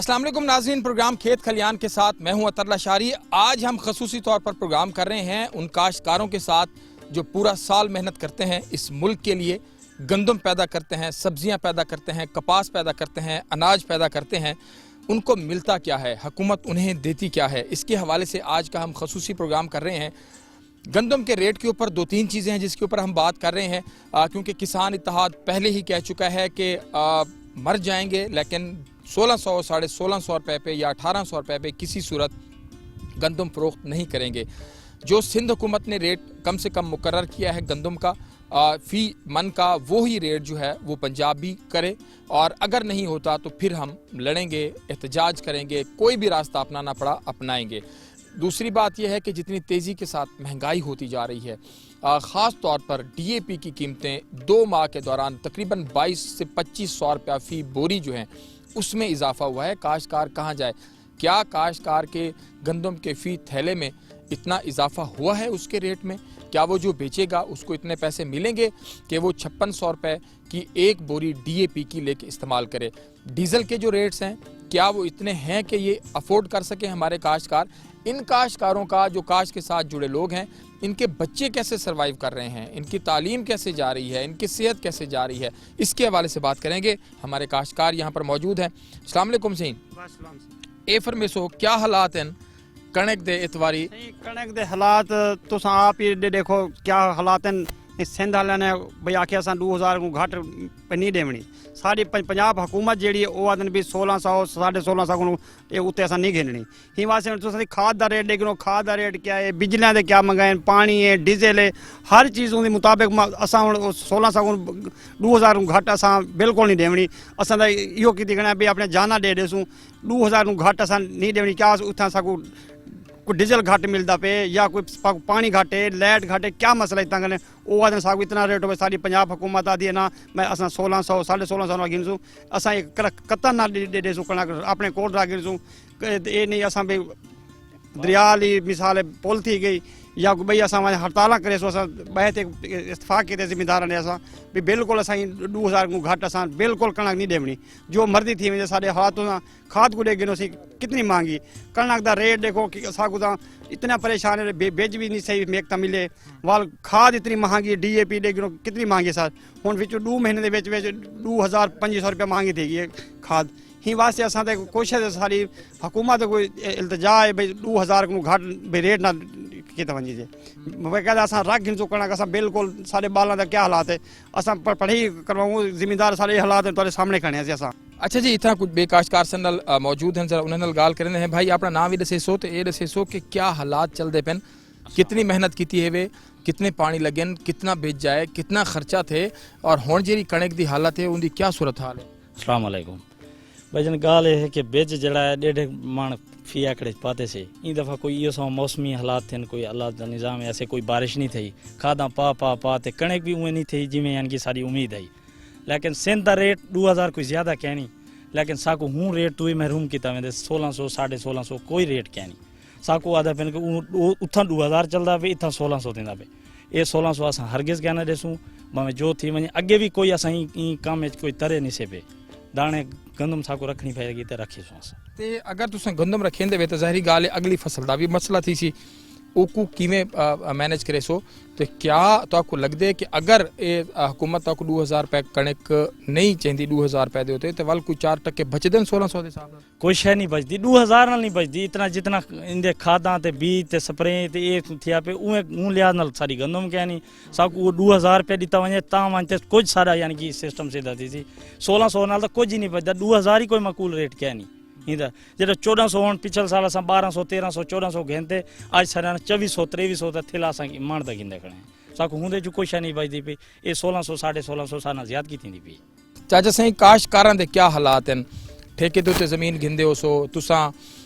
अस्सलाम वालेकुम नाज़रीन, प्रोग्राम खेत खलियान के साथ मैं हूं अतर लाशारी। आज हम खसूसी तौर पर प्रोग्राम कर रहे हैं उन काश्तकारों के साथ जो पूरा साल मेहनत करते हैं इस मुल्क के लिए, गंदम पैदा करते हैं, सब्जियां पैदा करते हैं, कपास पैदा करते हैं, अनाज पैदा करते हैं। उनको मिलता क्या है, हुकूमत उन्हें देती क्या है, इसके हवाले से आज का हम खसूसी प्रोग्राम कर रहे हैं। गंदम के रेट के ऊपर दो तीन चीज़ें हैं जिसके ऊपर हम बात कर रहे हैं, क्योंकि किसान इत्तेहाद पहले ही कह चुका है कि मर जाएंगे लेकिन 1600, 1650 रुपये पे या 1800 रुपये पे किसी सूरत गंदम फ़रोख्त नहीं करेंगे। जो सिंध हुकूमत ने रेट कम से कम मुकर्रर किया है गंदम का फ़ी मन का, वो ही रेट जो है वो पंजाब भी करे, और अगर नहीं होता तो फिर हम लड़ेंगे, एहतजाज करेंगे, कोई भी रास्ता अपनाना पड़ा अपनाएंगे। दूसरी बात यह है कि जितनी तेज़ी के साथ महंगाई होती जा रही है, ख़ास तौर पर DAP की कीमतें 2 माह के दौरान तकरीबन 22 से 2500 रुपया फ़ी बोरी जो है उसमें इजाफा हुआ है। काश्तकार कहाँ जाए? क्या काश्तकार के गंदम के फ़ी थैले में इतना इजाफा हुआ है उसके रेट में? क्या वो जो बेचेगा उसको इतने पैसे मिलेंगे कि वो 5600 रुपये की एक बोरी DAP की लेके इस्तेमाल करे? डीज़ल के जो रेट्स हैं क्या वो इतने हैं कि ये अफोर्ड कर सकें हमारे काश्तकार? इन काश्तकारों का, जो काश्त के साथ जुड़े लोग हैं, इनके बच्चे कैसे सर्वाइव कर रहे हैं, इनकी तालीम कैसे जा रही है, इनकी सेहत कैसे जा रही है, इसके हवाले से बात करेंगे। हमारे काश्तकार यहाँ पर मौजूद हैं। अस्सलाम वालेकुम सही ए फरमेसो, क्या हालात हैं कणक दे इतवारी? कणक दे हालात तुस आप ही देखो क्या हालात हैं। सिंध वाले ने भाई आखिया असां 2000 को घट नहीं देवनी। सारी पंजाब हुकूमत जी वो आदन भी 1600 1650 को ये उत्ते असां नहीं घेननी। ही वास्ते तुस खाद का रेट देखो, खाद का रेट क्या है, बिजलियां दे क्या मंगाए, पानी है, डीजल है, हर चीज़ के मुताबिक असां 1600 को 2000 को घट असां बिल्कुल नहीं देवनी। असां तो इहो की दिखना भी अपने जाना दे देसूं, 2000 को घट असां नहीं देवनी। क्या उतना असां कोई डीजल घट मिलता पे या कोई पानी घट है, लाइट घट है, क्या मसला इतना करें? वो आदमी साहब इतना रेट हो सारी पंजाब हुकूमत आती है ना, मैं असां 1600 1650 ना गिनसूँ, असां कतन ना दे देसूँ कणक अपने कोल रा गिनसूँ। ये नहीं असां भाई दरिया ली मिसाल पुल थी गई या भाई असां हड़ताल करे सो असां बहते इतफाक़ किए ज़िम्मेदार ने असां भी बिल्कुल असां 2000 को घट असां बिल्कुल कणक नहीं देवनी। जो मर्जी थी वजे साढ़े हाथों खाद को गिनो सी कितनी महंगी कणक का रेट देखो कि असां को इतना परेशान है, बेज भी नहीं सही मेक मिले, वाल खाद इतनी महंगी, DAP गिनो कितनी महंगी सर। हुन विच 2 महीने के 2500 रुपया महंगी थी गई खाद। ही वास्ते असां ते कोशिश सारी हुकूमत कोई इल्तिजा है भाई 2000 को घट भाई रेट ना किते वञे जे बकायदा असां रख गिनसूं कणक असां बिल्कुल साढ़े बालां दा क्या हालात है असां पढ़ी करवाऊं जिम्मेदार सारे हालात तुहाडे सामने खड़े हैं असां। अच्छा जी, इतना कुछ बेकाश्तकार सन मौजूद हैं, जरा उन्होंने गाल करें हैं। भाई अपना नाम भी दसेसो तो ये दसेसो कि क्या हालात चलते पेन, कितनी मेहनत की है वे, कितने पानी लगे, कितना बेच जाए, कितना खर्चा थे, और हुण जी कणक की हालत है उनकी क्या सूरत हाल है? अस्सलाम वालेकुम भाईजन, गाल है कि बेच जड़ा है 1.5 मण फी एकड़ पाते से इन दफ़ा कोई इहो सो मौसमी हालात थे, कोई अल्लाह का निज़ाम है, ऐसे कोई बारिश नहीं थी, खादा पा ते कणक भी उमें नहीं थी जिमें यानी कि सारी उम्मीद है। लेकिन सिंध का रेट 2000 कोई ज़्यादा कहनी, लेकिन साकू हूँ रेट तू ही महरूम किया वेंदे 1600 1650 कोई रेट कहनी। साकू आदा पेन कि उतना 2000 चलता पे, इतना 1600 देंदा पे। ये 1600 असां हरगिज़ क्या न ॾिसूं, भावें जो थी वञे। अगे भी कोई असां ई कम कोई तरे नहीं से पे, दाने गंदम साकू रखनी पएगी तो रखीसूं असां। ते अगर तुसें गंदम रखेंदे वे तो ज़ाहिरी गाल है अगली फसल का भी मसला थी सी, ओकू किवें मैनेज करे सो। तो क्या तो लगता है कि अगर ये हुकूमत तो 2000 रुपये कणक नहीं चाहिए 2000 रुपये दे होते तो वल कोई 4% बचते 1600 के हिसाब? कोई शह नहीं बचती, 2000 नाल नहीं बचती। इतना जितना इंदे खादा ते बीज ते स्प्रे ते ये थिया पे उन लिहाज नाल सारी गंदम क्या नहीं साकू 2000 रुपये दिता वजे ता वनते कुछ सारा यानी कि सिस्टम सीधा थी 1600 नाल तो कुछ ही नहीं बचता। 2000 ही कोई मकूल रेट क्या नहीं इंदा जो 1400 हो पिछले साल असां 1200 1300 1400 घेनते, अज सारा 2400 2300 तो थिला असां मण तक गिंदे खड़े साकू हूंदे जो कोई शह नहीं बचती पई। ये 1600 1650 साना ज़्यादगी थी पई। चाचा सही काश्तकारां दे क्या हालात हैं? ठेके ते उत्ते ज़मीन घिंदे हो सो तुसां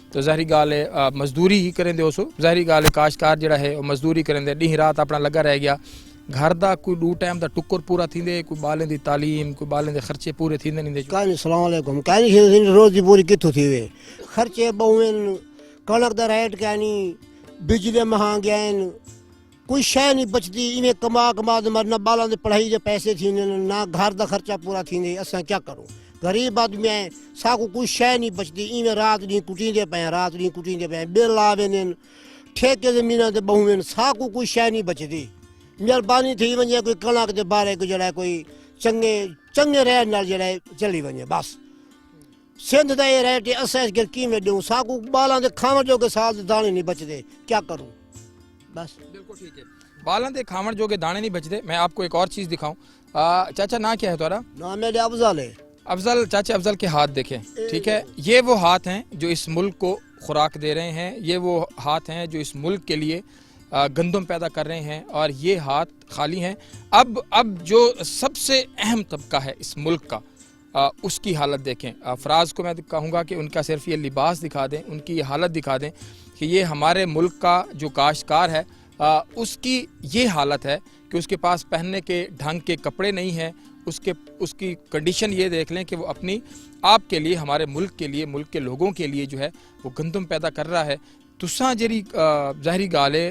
तो ज़ाहिरी गाल है मजदूरी ही करेंदे हो सो। ज़ाहिरी गाल है काश्तकार जिहड़ा है मजदूरी करेंदे, ॾींहुं रात अपना लगा रह गया। घर का कोई 2 टाइम का टुकर पूरा थींदे, कोई बालें दी तालीम, कोई बालें दे खर्चे पूरे थींदे नहीं? कानी सलाम अलैकुम कानी रोजी पूरी कित्थों थी वे खर्चे बहुन कणक दा रेट कानी बिजली महंगे आहिनि, कोई शह नहीं बचती। इवें कमा कमा मरना बालों की पढ़ाई के पैसे थींदे ना घर का खर्चा पूरा थींदे। असां क्या करूँ? गरीब आदमी है साकू कोई शय नहीं बचती इवें रात दी कुटींदे पे रात दी कुटींदे पे बिल आवे ने ठेके ज़मीन ते बहुवें साकू कोई शय नहीं बचती मेहरबानी थी वने कोई कणक दे बारे को जड़ा कोई चंगे चंगे रहन नाल जड़ा चली वने बस सिंध दा ये रेट असें गर किवें दूं साकू बालां दे खावण जोगे साल दे दाने नहीं बचदे क्या करूं बस बिल्कुल ठीक है बालन दे खावण जोगे दाने नहीं बचते। मैं आपको एक और चीज़ दिखाऊं। चाचा ना क्या है तुम्हारा? ना मेरे अफजल है अफजल। चाचा अफजल के हाथ देखें, ठीक है, ये वो हाथ हैं जो इस मुल्क को खुराक दे रहे हैं, ये वो हाथ हैं जो इस मुल्क के लिए गंदम पैदा कर रहे हैं और ये हाथ खाली हैं। अब जो सबसे अहम तबका है इस मुल्क का उसकी हालत देखें। फराज को मैं कहूँगा कि उनका सिर्फ ये लिबास दिखा दें, उनकी ये हालत दिखा दें कि ये हमारे मुल्क का जो काश्तकार है उसकी ये हालत है कि उसके पास पहनने के ढंग के कपड़े नहीं हैं। उसकी कंडीशन ये देख लें कि वो अपनी आप के लिए, हमारे मुल्क के लिए, मुल्क के लोगों के लिए जो है वो गंदम पैदा कर रहा है। तुसां जेरी ज़ाहिरी गाल है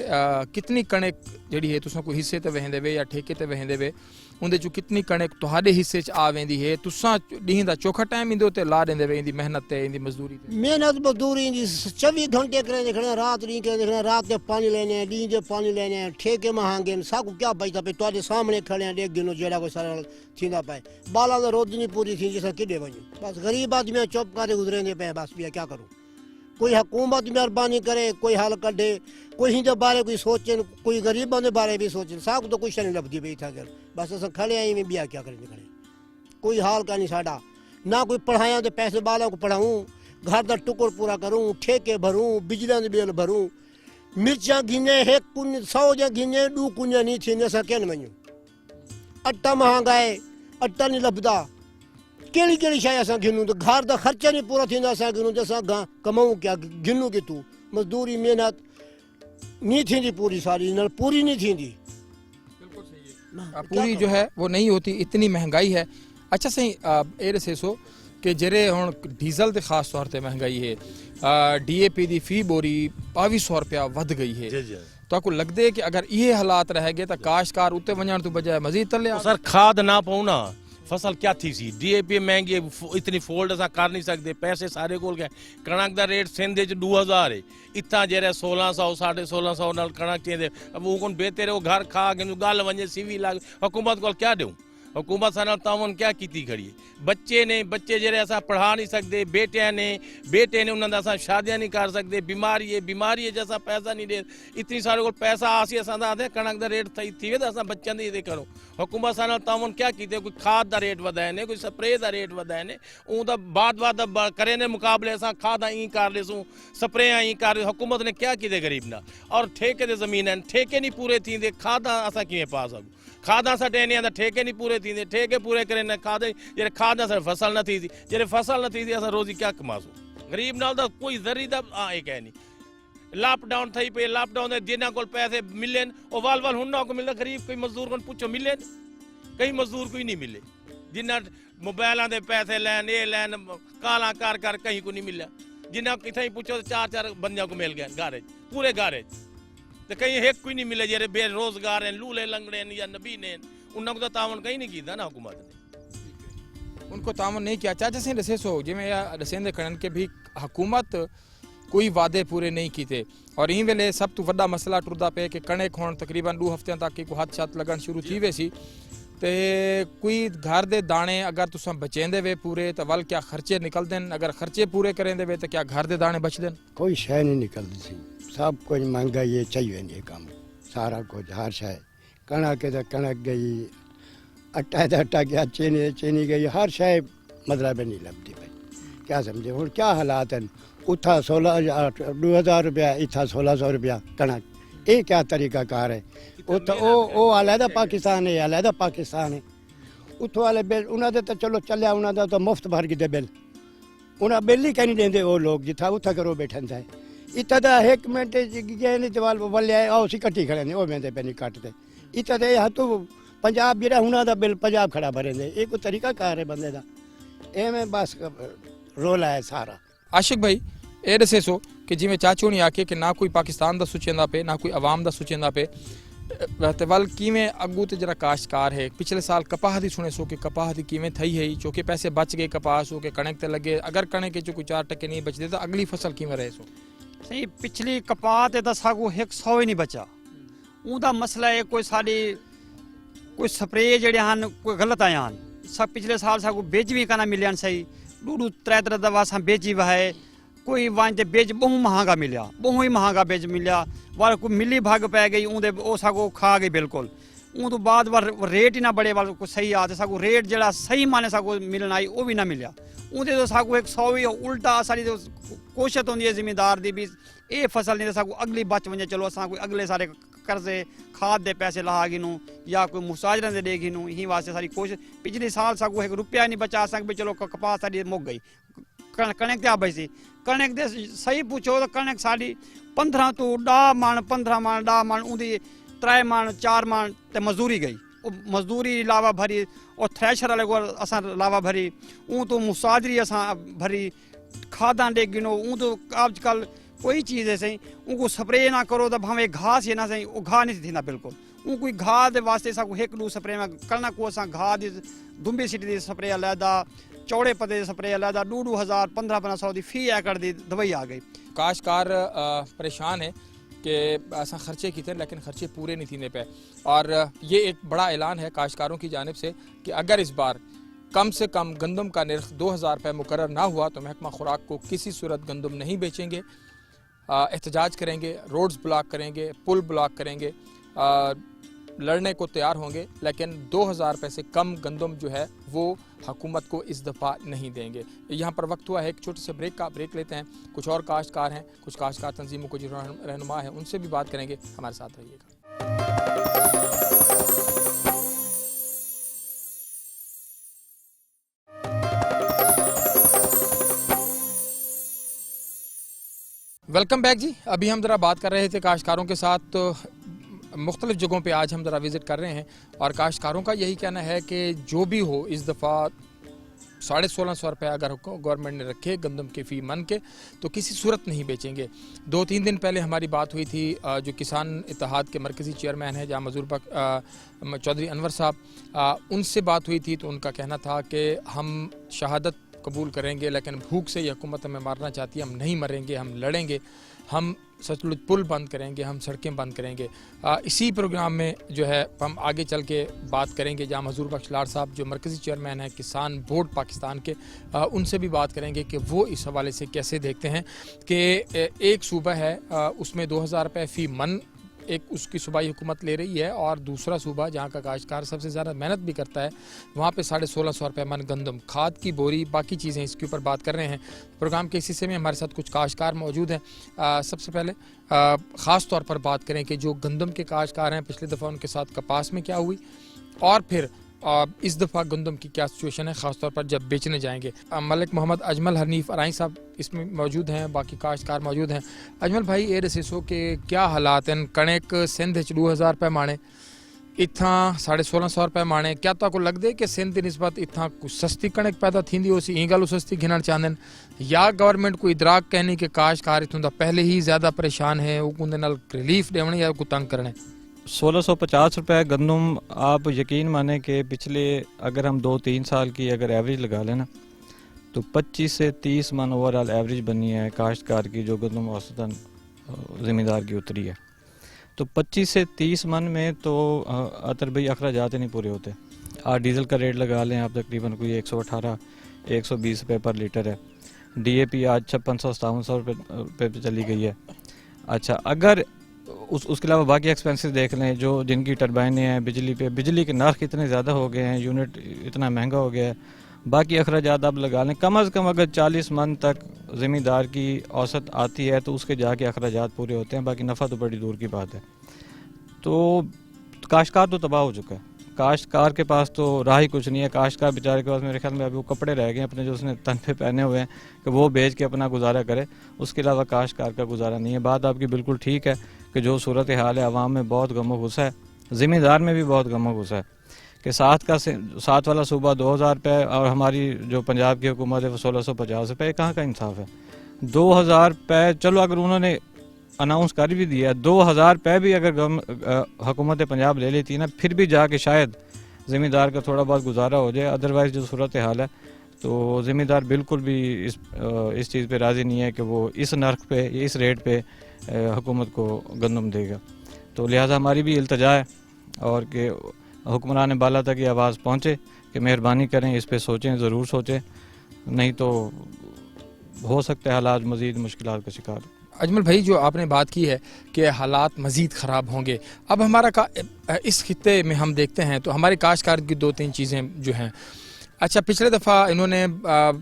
कितनी कणक जड़ी है तुसां कोई हिस्से ते वेंदे वे या ठेके ते वेंदे वे उंदे चो कितनी कणक तुहाडे हिस्से च आ वेंदी है? तुसां ॾींहं दा चोखा टाइम इंदे उते ला देंदे वे इंदी मेहनत ते इंदी मजदूरी ते? मेहनत मजदूरी इंदी 24 घंटे करे देखना रात नहीं करे देखना रात दे पानी लेने दी दे पानी लेने ठेके महंगे साकू क्या बचता पे तुहाडे सामने खड़े हैं देख गिनो जेड़ा कोई सारा थींदा पाए बाला दा रोज नहीं पूरी थी जिसा किडे वणो बस गरीब आदमी चुप करे गुजरेंदे पे बस भी क्या करूं। कोई हुकूमत मेहरबानी करे कोई हल कढे कोई हिंदे बारे कोई सोचे कोई गरीबों के बारे भी सोचे साकू तो कुछ नहीं लभदी पई था कर बस अस खड़े आई में बिया क्या करेंगे खड़े कोई हाल का नहीं साडा ना कोई पढ़ाया तो पैसे बालों को पढ़ाऊं घर का टुकड़ पूरा करूं ठेके भरूं बिजली के बिल भरूं मिर्चा गिने 1 कुन 100 जा गिने 2 कुन नहीं थी अस क्या मञूं अट्टा महंगा है अट्टा नहीं लभदा केड़ी केड़ी शय असां गिनूं तो घर का खर्चा नहीं पूरा थींदा असां गिनूं तो असां कमाऊं क्या गिनूं कि तू मजदूरी मेहनत नहीं थींदी पूरी सारी न पूरी नहीं थींदी पूरी जो है वो नहीं होती इतनी महंगाई है। अच्छा सही ए दसेसो कि जेरे हुण डीजल ते खास तौर ते महंगाई है DAP दी फी बोरी 2200 रुपया वध गई है तो आपको लगदे है कि अगर ये हालात रह गए तो काश्तकार उत्ते वञण तो बजाय मजीद तले सर खाद ना पाऊना फसल क्या थी सी DAP महंगी इतनी फोल्ड अस कर नहीं सकते पैसे सारे कोल गए कणक का रेट सिंध 2000 है इतना जेरे 1600 1650 नाल कणक चाहिए अब वो कौन बेहतर है वो घर खा के गल वजे सीवी लाग हुकूमत को क्या दूँ हुकूमत सां तावन क्या की खड़ी है बच्चे ने बच्चे जेरे अस पढ़ा नहीं सकते बेटे ने उन्होंने अस शादियां नहीं कर सकते बीमारी है जैसा पैसा नहीं दे इतनी सारे को पैसा आसी अस आते कणक का रेट थी वे तो अस बच्चों की करो हुकूमत सां तावन क्या किए कोई खाद का रेट वधाए ने कोई स्प्रे का रेट वधाए ने ऊँ तो बाद करे ने मुकाबले अस खादा ई कर लेसूँ स्प्रे ई कर हुकूमत ने क्या किए गरीब ना और ठेके दे जमीन है ठेके नहीं पूरे थी खादा अस किवें पा सकूँ खादा सटेने तो ठेके नहीं पूरे थी ठेके पूरे करें खाद जे खाद फसल न थी जे फसल न थी अस रोजी क्या कमासूँ गरीब नाल तो कोई जरी एक है नहीं लॉकडाउन थी पे लॉकडाउन जिन्हों को पैसे मिले वो वाल हुन्ना को मिले गरीब कोई मजदूर को पूछो मिले कई मजदूर कोई नहीं मिले जिन्हें मोबाइलों के पैसे लैन ये लैन काला कर कहीं को नहीं मिला जिन्हें कितने पूछो 4 बंदियों को मिल गए घर पूरे घर तो कहीं एक कोई नहीं मिले जेरे बेरोजगार हैं लूले लंगड़े या नबी ने उन्होंने तो तावन कहीं नहीं किया ना हुकूमत ने उनको तावन नहीं किया। चाचा से दसेसो जिमें दसेंदे खड़न के भी हुकूमत कोई वादे पूरे नहीं किए और इन वेले सब तो वड्डा मसला टुरदा पे कि कणक हुण तकरीबन 2 हफ्ते तक को हथ छत लगन शुरू थी वैसी ते कोई घर दे दाने अगर तुसां बचेंदे वे पूरे तो वल क्या खर्चे निकलदे अगर खर्चे पूरे करेंदे वे तो क्या घर दे दाने बचदे कोई शय नहीं निकलती सी सब कुछ महंगाई है चाहिए नहीं काम सारा कुछ हर शय कणक तो कणक गई आटा तो आटा गया चीनी गई हर शय मतलब नहीं लगती भाई क्या समझे और क्या हालात हैं उथा 2000 रुपया इतना 1600 रुपया कणक ये क्या तरीका कार है वो अलहदा पाकिस्तान है अलहदा पाकिस्तान है उतो वाले बिल उन्होंने तो चलो चलिया उन्होंने तो मुफ्त भर के बिल उन्हें बिल ही कहीं देंगे वो लोग जिथा उथा करो बैठन था इतना तो 1 मिनट गए नहीं जवाल बल्ले आओ उसी कट्टी खड़े वो मेरे पे नहीं कटते इतना तो यहाँ तो पंजाब जो उन्होंने बिल पंजाब खड़ा भरेंगे ये कोई तरीका कार है बंदे का एवं बस रोला है सारा। आशिक भाई ए दसेसो कि जिमें चाचू ने आखे कि ना कोई पाकिस्तान का सोचेंदा पे ना कोई अवाम का सोचेंदा पे तवल किवें अगू ते जरा काश्तकार है पिछले साल कपाह दी सुने सो कि कपाह दी किवें थई है चूंकि पैसे बच गए कपाह सो के कणक ते लगे अगर कणक चो कोई 4% नहीं बचदे तो अगली फसल किवें रहे सो सही पिछली कपाह ते सागू 100 ही नहीं बचा उनका मसला है कोई साड़ी कोई स्प्रे जेडे हैं कोई गलत आया हैं सब पिछले साल सागू बेज भी कहना मिलिया सही 2-3 दफा असां बेची वाहे कोई वांझे बेज बहु महंगा मिलिया बहु ही महंगा बेज मिलिया वाल कोई मिली भाग पै गई उनदे ओ सागू खा गई बिल्कुल उन तो बाद वाल रेट ही ना बड़े वाल को सही आते सागू रेट जड़ा सही माने सागू मिलना आई वो भी ना मिलिया उनदे तो सागू 100 ही उल्टा सारी तो कोशिश होंदी है जिमीदार दी भी ये फसल नहीं तो सागू अगली बच वने चलो असां कोई अगले सारे कर्जे खाद दे पैसे ला गिनू या कोई मुसाजरा दे दे गिनू ही वास्ते सारी कोशिश पिछले साल सागू 1 रुपया नहीं बचा सक भी चलो कपास सारी मुक गई कणक क्या बची कणक दे सही पूछो तो कणक साड़ी 15 तो 10 मन 15 मन 10 मन उनकी 3 मन 4 मन ते मजदूरी गई मजदूरी लावा भरी और थ्रेशर वाले को असां लावा भरी तो मुसाजरी असां भरी खादा डे गिनो तो आजकल कोई चीज़ है सही उनको स्प्रे ना करो तो भावे घास ये ना सही वो घाह नहीं थींदा बिल्कुल कोई घाह दे वास्ते साकू 1-2 स्प्रे में करना को असां घाह दी दुम्बी सिटी दी स्प्रे अलहदा चौड़े पते स्प्रे अलहदा 2-2 1500 दी फी एकड़ दी दवाई आ गई काश्तकार परेशान है कि असां खर्चे किए लेकिन खर्चे पूरे नहीं थीने पे और ये एक बड़ा ऐलान है काश्तकारों की जानिब से कि अगर इस बार कम से कम गंदम का निर्ख 2000 रुपये मुकर्रर ना हुआ तो महकमा खुराक को किसी सूरत गंदम नहीं बेचेंगे एहतजाज करेंगे रोड्स ब्लॉक करेंगे पुल ब्लॉक करेंगे लड़ने को तैयार होंगे लेकिन 2000 रुपये से कम गंदम जो है वो हुकूमत को इस दफ़ा नहीं देंगे। यहाँ पर वक्त हुआ है एक छोटे से ब्रेक लेते हैं। कुछ और काश्तकार हैं कुछ काश्तकार तंजीमों को जो रहनुमा है उनसे भी बात करेंगे हमारे साथ रहिएगा। वेलकम बैक जी। अभी हम ज़रा बात कर रहे थे काश्तकारों के साथ तो मुख्तलिफ़ जगहों पे आज हम ज़रा विज़िट कर रहे हैं और काश्तकारों का यही कहना है कि जो भी हो इस दफ़ा 1650 रुपये अगर गवर्नमेंट ने रखे गंदम के फ़ी मन के तो किसी सूरत नहीं बेचेंगे। 2-3 दिन पहले हमारी बात हुई थी जो किसान इत्तेहाद के मरकज़ी चेयरमैन हैं जहाँ मजूर चौधरी अनवर साहब उनसे बात हुई थी तो उनका कहना था कि हम शहादत कबूल करेंगे लेकिन भूख से ये हुकूमत हमें मारना चाहती है हम नहीं मरेंगे हम लड़ेंगे हम सतलुज पुल बंद करेंगे हम सड़कें बंद करेंगे। इसी प्रोग्राम में जो है हम आगे चल के बात करेंगे जहाँ हजूर बख्श लाड साहब जो मरकज़ी चेयरमैन हैं किसान बोर्ड पाकिस्तान के उनसे भी बात करेंगे कि वो इस हवाले से कैसे देखते हैं कि एक सूबा है उसमें 2000 रुपये फ़ी मन एक उसकी सूबाई हुकूमत ले रही है और दूसरा सूबा जहाँ का काश्तकार सबसे ज़्यादा मेहनत भी करता है वहाँ पे 1650 रुपये मन गंदम खाद की बोरी बाकी चीज़ें इसके ऊपर बात कर रहे हैं। प्रोग्राम के इस हिस्से में हमारे साथ कुछ काश्तकार मौजूद हैं। सबसे पहले ख़ास तौर पर बात करें कि जो गंदम के काश्तकार हैं पिछले दफ़ा उनके साथ कपास में क्या हुई और फिर इस दफ़ा गंदम की क्या सिचुएशन है ख़ास तौर पर जब बेचने जाएंगे। मलिक मोहम्मद अजमल हनीफ अराई साहब इसमें मौजूद हैं बाकी काश्तकार मौजूद हैं। अजमल भाई ये दसो कि क्या हालात हैं कणक सिंध 2000 रुपये माने इतना 1650 रुपये माने क्या तो लगता है कि सिंध की निस्बत इतना कुछ सस्ती कणक पैदा थी हो सी गल सस्ती गिनना चाहते या गवर्नमेंट को इदराक कहनी कि काश्तकार इतों का पहले ही ज़्यादा परेशान है उनके रिलीफ देने या कोई तंग करने। 1650 रुपये गंदम आप यकीन माने कि पिछले अगर हम 2-3 साल की अगर एवरेज लगा लें ना तो 25 से 30 मन ओवरऑल एवरेज बनी है काश्तकार की जो गंदम औसतन ज़मींदार की उतरी है। तो 25 से 30 मन में तो अतर भाई अखराजात नहीं पूरे होते। आज डीज़ल का रेट लगा लें आप तकरीबन कोई 118-120 रुपये पर लीटर है। DAP आज 5600-5700 रुपये पे चली गई है। अच्छा अगर उसके अलावा बाकी एक्सपेंसेस देख लें जो जिनकी टरबाइनें हैं बिजली के नर्ख इतने ज़्यादा हो गए हैं यूनिट इतना महंगा हो गया है बाकी अखराजात आप लगा लें कम अज़ कम अगर 40 मन तक ज़मींदार की औसत आती है तो उसके जाके अखराजात पूरे होते हैं बाकी नफ़ा तो बड़ी दूर की बात है। तो काश्तकार तो तबाह हो चुका है काश्तकार के पास तो राह ही कुछ नहीं है। काश्तकार बेचारे के पास मेरे ख्याल में अभी वो कपड़े रह गए अपने जो उसने तन पे पहने हुए हैं कि वो बेच के अपना गुजारा करे उसके अलावा काश्तकार का गुजारा नहीं है। बात आपकी बिल्कुल ठीक है कि जो सूरत हाल है आवाम में बहुत गमो गुस्सा है ज़मींदार में भी बहुत गमो गुस्सा है कि सात वाला सूबा 2000 रुपये और हमारी जो पंजाब की हुकूमत है वो 1650 रुपये कहाँ का इंसाफ है। 2000 रुपये चलो अगर उन्होंने अनाउंस कर भी दिया, 2000 रुपये भी अगर हुकूमत पंजाब ले लेती ना, फिर भी जाके शायद ज़मींदार का थोड़ा बहुत गुजारा हो जाए। अदरवाइज़ जो सूरत हाल है तो ज़मींदार बिल्कुल भी इस चीज़ पे राज़ी नहीं है कि वो इस नर्ख पे, इस रेट पे हुकूमत को गंदम देगा। तो लिहाजा हमारी भी इल्तजा है और कि हुक्मरान बाला तक ये आवाज़ पहुँचे कि मेहरबानी करें, इस पे सोचें, ज़रूर सोचें, नहीं तो हो सकता है हालात मज़ीद मुश्किलात का शिकार। अजमल भाई, जो आपने बात की है कि हालात मज़ीद ख़राब होंगे, अब हमारा इस खित्ते में हम देखते हैं तो हमारे काश्तकार की 2-3 चीज़ें जो हैं, अच्छा पिछले दफ़ा इन्होंने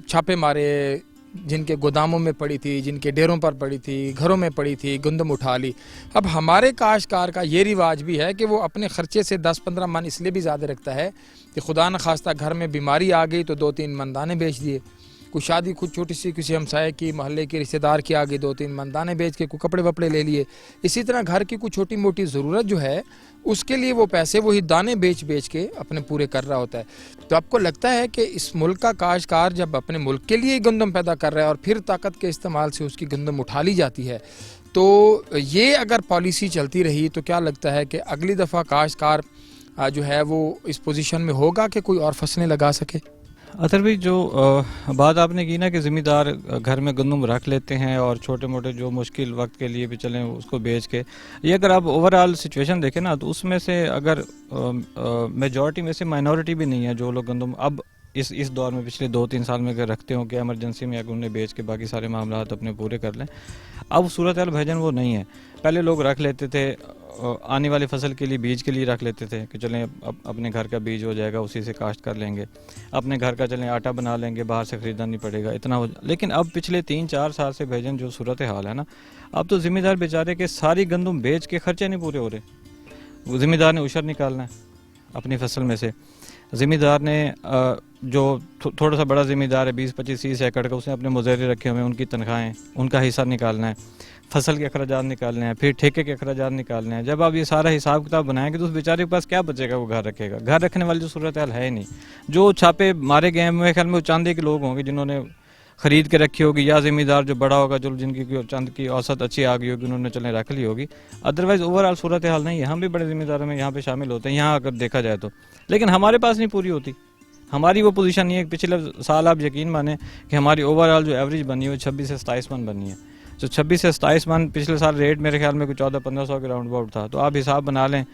छापे मारे, जिनके गोदामों में पड़ी थी, जिनके डेरों पर पड़ी थी, घरों में पड़ी थी, गंदम उठा ली। अब हमारे काश्तकार का ये रिवाज भी है कि वो अपने ख़र्चे से 10-15 मन इसलिए भी ज़्यादा रखता है कि खुदा न खास्ता घर में बीमारी आ गई तो 2-3 मन दाने बेच दिए, कुछ शादी खुद छोटी सी किसी हमसाए की, मोहल्ले के रिश्तेदार की आ गई, 2-3 मन दाने बेच के कुछ कपड़े वपड़े ले लिए। इसी तरह घर की कुछ छोटी मोटी ज़रूरत जो है उसके लिए वो पैसे वही दाने बेच बेच के अपने पूरे कर रहा होता है। तो आपको लगता है कि इस मुल्क का काश्तकार जब अपने मुल्क के लिए गंदम पैदा कर रहा है और फिर ताकत के इस्तेमाल से उसकी गंदम उठा ली जाती है, तो ये अगर पॉलिसी चलती रही तो क्या लगता है कि अगली दफ़ा काश्तकार जो है वो इस पोजीशन में होगा कि कोई और फसलें लगा सके? अतर भाई, जो बात आपने की ना कि ज़मींदार घर में गंदम रख लेते हैं और छोटे मोटे जो मुश्किल वक्त के लिए भी चलें उसको बेच के, ये अगर आप ओवरऑल सिचुएशन देखें ना तो उसमें से अगर मेजॉरिटी में से माइनॉरिटी भी नहीं है जो लोग गंदम अब इस दौर में पिछले 2-3 साल में अगर रखते हो कि एमरजेंसी में अगर उन्हें बेच के बाकी सारे मामला अपने पूरे कर लें। अब सूरत हाल भाईजान वो नहीं है। पहले लोग रख लेते थे, आने वाली फसल के लिए बीज के लिए रख लेते थे कि चलें अपने घर का बीज हो जाएगा, उसी से काश्त कर लेंगे, अपने घर का चलें आटा बना लेंगे, बाहर से ख़रीदना नहीं पड़ेगा, इतना हो। लेकिन अब पिछले 3-4 साल से भाईजान जो सूरत हाल है ना, अब तो ज़िम्मेदार बेचारे के सारी गंदम बेच के खर्चे नहीं पूरे हो रहे। ज़िम्मेदार ने उशर निकालना है अपनी फसल में से। ज़िम्मेदार ने जो थोड़ा सा बड़ा ज़िम्मेदार है 20-25-30 एकड़ का, उसने अपने मुज़र्रे रखे हुए हैं, उनकी तनख्वाहें, उनका हिस्सा निकालना है, फसल के अखराजात निकालने हैं, फिर ठेके के अखराजात निकालने हैं। जब आप ये सारा हिसाब किताब बनाएंगे तो उस बेचारे के पास क्या बचेगा? वो घर रखेगा? घर रखने वाली जो सूरत हाल है ही नहीं। जो छापे मारे गए हैं मेरे ख्याल में वो चांदे के लोग होंगे जिन्होंने ख़रीद के रखी होगी, या ज़िम्मेदार जो बड़ा होगा जो जिनकी चंद की औसत अच्छी आ गई होगी, उन्होंने चलें रख ली होगी। अदरवाइज़ ओवरऑल सूरत हाल नहीं है। हम भी बड़े ज़िम्मेदारों में यहाँ पे शामिल होते हैं यहाँ अगर देखा जाए तो, लेकिन हमारे पास नहीं पूरी होती। हमारी वो पोजीशन नहीं है। पिछले साल आप यकीन माने कि हमारी ओवरऑल जो एवरेज बनी है 26 से 27 मन बनी है। जो 26 से 27 मन पिछले साल रेट मेरे ख्याल में कुछ 1400-1500 के राउंड अबाउट था। तो आप हिसाब बना लें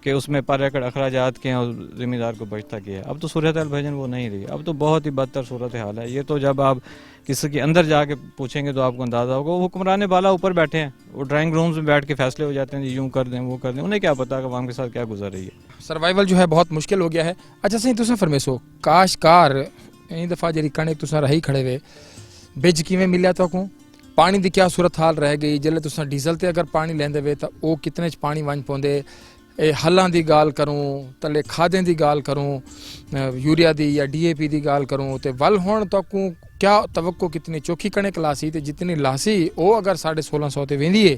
कि उसमें पर एकड़ अखराजात के हैं और ज़िम्मेदार को बचता किया है। अब तो सूरत हाल भाईजान वो नहीं रही, अब तो बहुत ही बदतर सूरत हाल है। ये तो जब आप किसी के अंदर जाके पूछेंगे तो आपको अंदाज़ा होगा। वो हुक्मरान बाला ऊपर बैठे हैं, वो ड्राइंग रूम्स में बैठ के फैसले हो जाते हैं, यूँ कर दें वो कर दें, उन्हें क्या पता कि आवाम के साथ क्या गुजर रही है। सर्वाइवल जो है बहुत मुश्किल हो गया है। अच्छा सही तुसा फरमेसो काश्तकार इन दफ़ा जी कणक तुसा रही खड़े वे बिज किवें मिलिया तो को पानी की क्या सूरत हाल रह गई? जल्द तुसा डीजल ते अगर पानी लेंदे वे तो वो कितने च पानी वंज पौंदे? हल्लां दी गाल करूँ, तले खादें दी गाल करूँ, यूरिया दी या DAP दी गाल करूँ, तो वल होण तकू क्या तवक्को कितनी चोखी कणक लासी ते जितनी लासी वो अगर 1650 ते वेंदी है